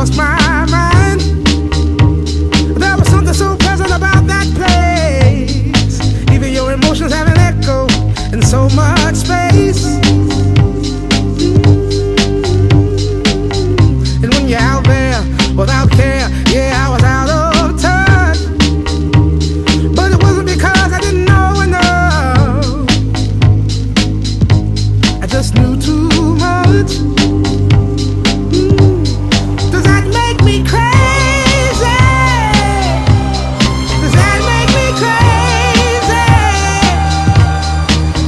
lost my mind. There was something so pleasant about that place. Even your emotions have an echo in so much space. And when you're out there without care, yeah, I was out of touch. But it wasn't because I didn't know enough. I just knew too much. Does that make me crazy? Does that make me crazy?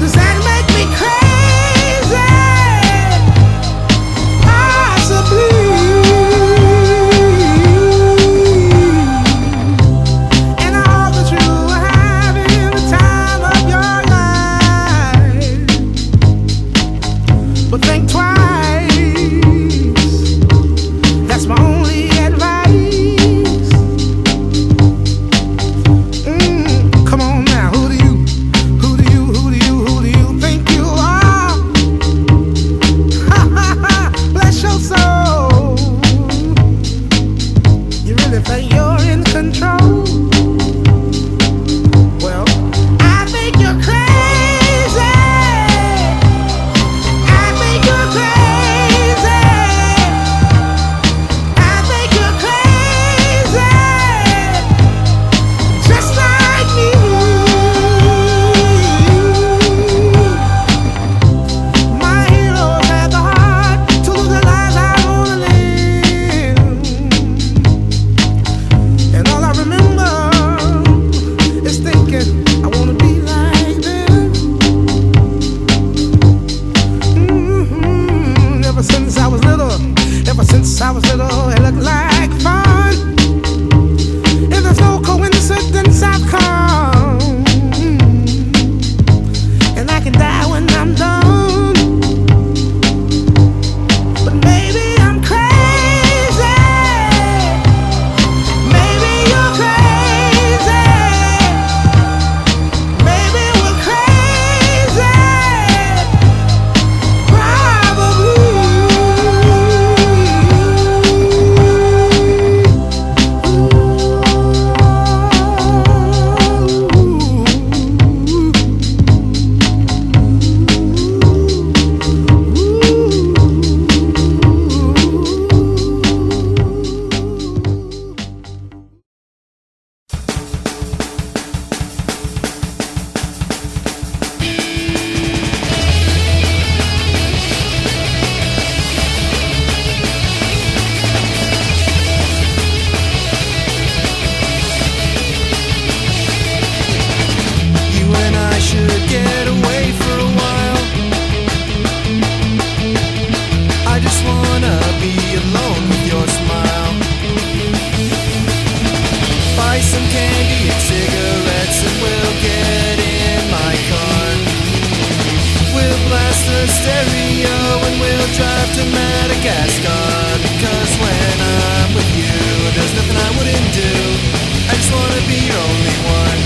Does that make me crazy? Possibly. And I hope that you are having the time of your life. But think twice. That's my only advice. Come on now, who do you think you are? Bless your soul. You really think you're in control? Well, I think you're crazy. I think you're crazy. I think you're crazy. Just like me. My heroes had the heart to lose the lives I wanna live. And all I remember is thinking I wanna be like them. Ever since I was little, it looked like fun. If there's no coincidence, I've come. And I can die when I'm done. But maybe I'm crazy. Maybe you're crazy. Maybe we're crazy. Probably. You and I should get away for a while. I just wanna be alone with your smile. Buy some candy and cigarettes and we'll get in my car. We'll blast the stereo and we'll drive to Madagascar. Because when I'm with you, there's nothing I wouldn't do. I just wanna be your only one.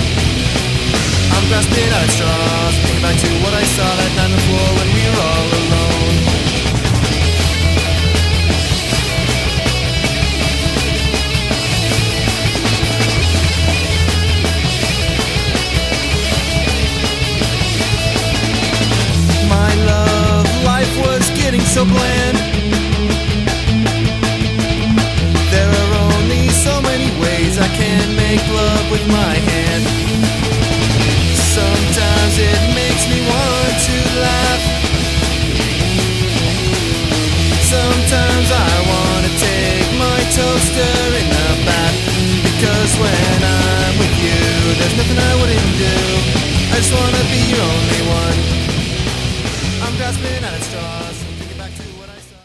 I'm grasping at straws, thinking back to what I saw that night on the floor when we were all alone. My love, life was getting so bland. There are only so many ways I can make love with my hand. Sometimes it makes me want to laugh. Sometimes I want to take my toaster in the bath. Because when I'm with you, there's nothing I wouldn't do. I just want to be your only one. I'm grasping at straws, thinking back to what I saw.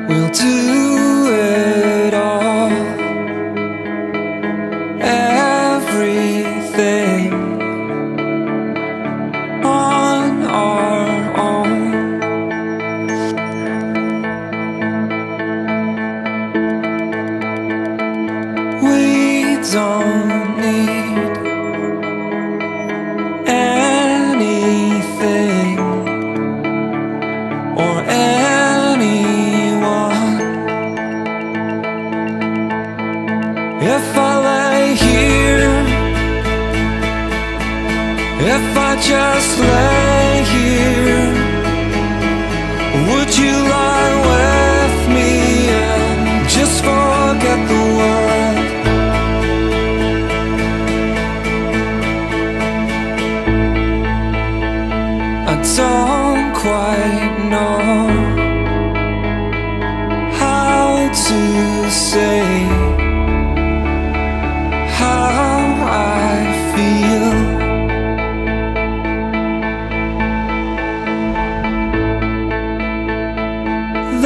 We'll do it all, everything on our own. We don't need anything. If I just lay here, would you lie with me and just forget the world? I don't quite know how to say how I feel.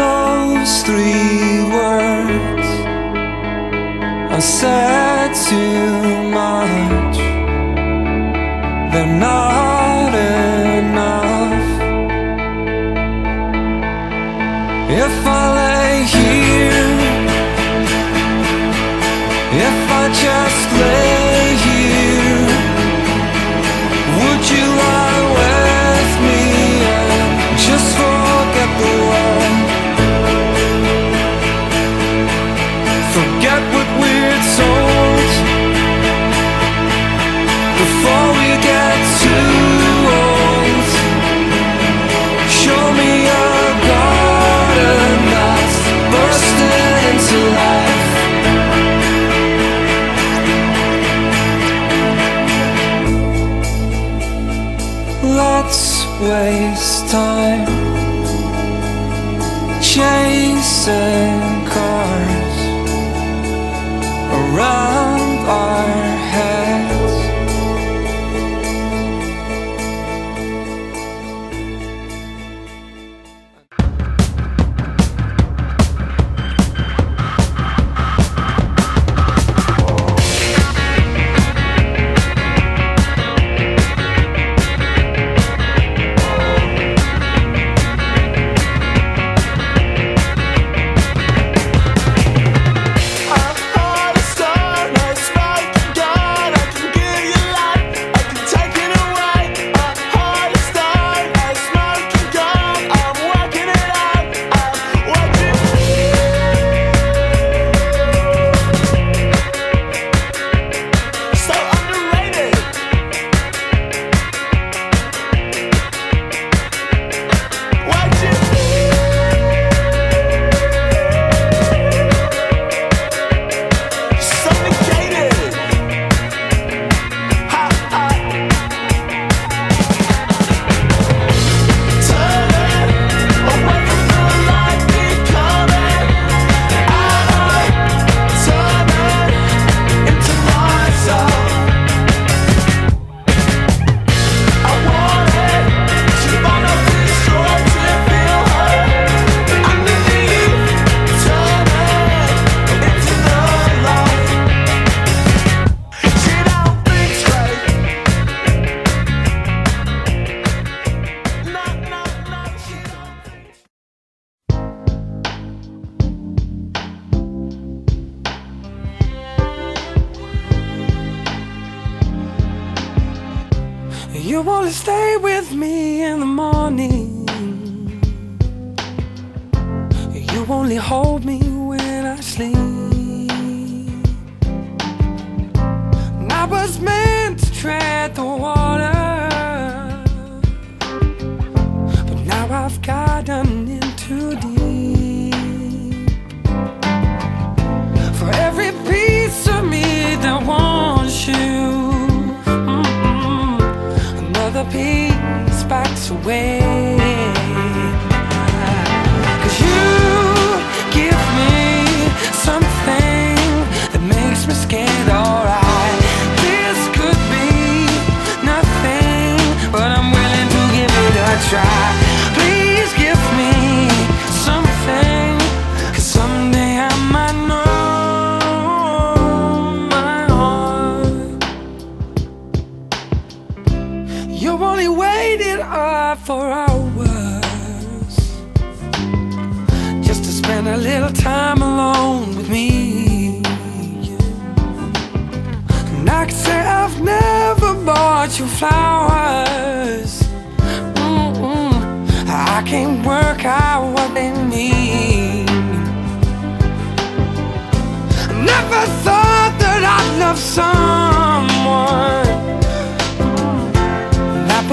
Those 3 words I said too much. They're not enough. If I lay here, if I just lay here, would you lie with me and just forget the world? Forget what we're told before we get too old. Show me a garden that's bursting into life. Let's waste time chasing cars around our heads. You wanna stay with me in the morning. You only hold me when I sleep. And I was meant to tread the water, but now I've gotten in too deep. For every piece of me that wants you, another piece backs away. 'Cause you give me something that makes me scared, alright. This could be nothing, but I'm willing to give it a try. Please give me something, 'cause someday I might know my heart. You only waited up for hours just to spend a little time alone with me. And I can say I've never bought you flowers. I can't work out what they mean. I never thought that I'd love someone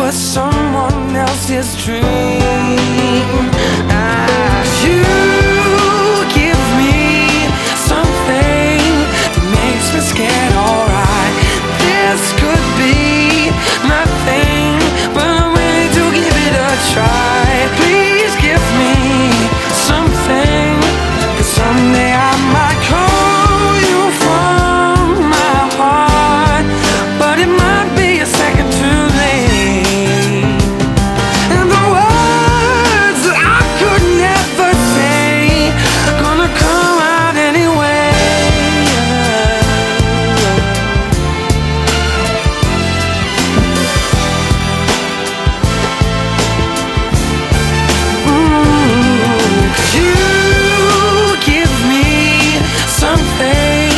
was someone else's dream. You give me something that makes me scared, alright. This could be nothing, but I'm willing to give it a try. Please give me something, 'cause someday I might call you from my heart, but it might be a second too late. And the words that I could never say are gonna come out anyway. You give me something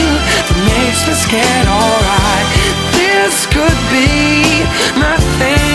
that makes me scared, alright. This could be nothing,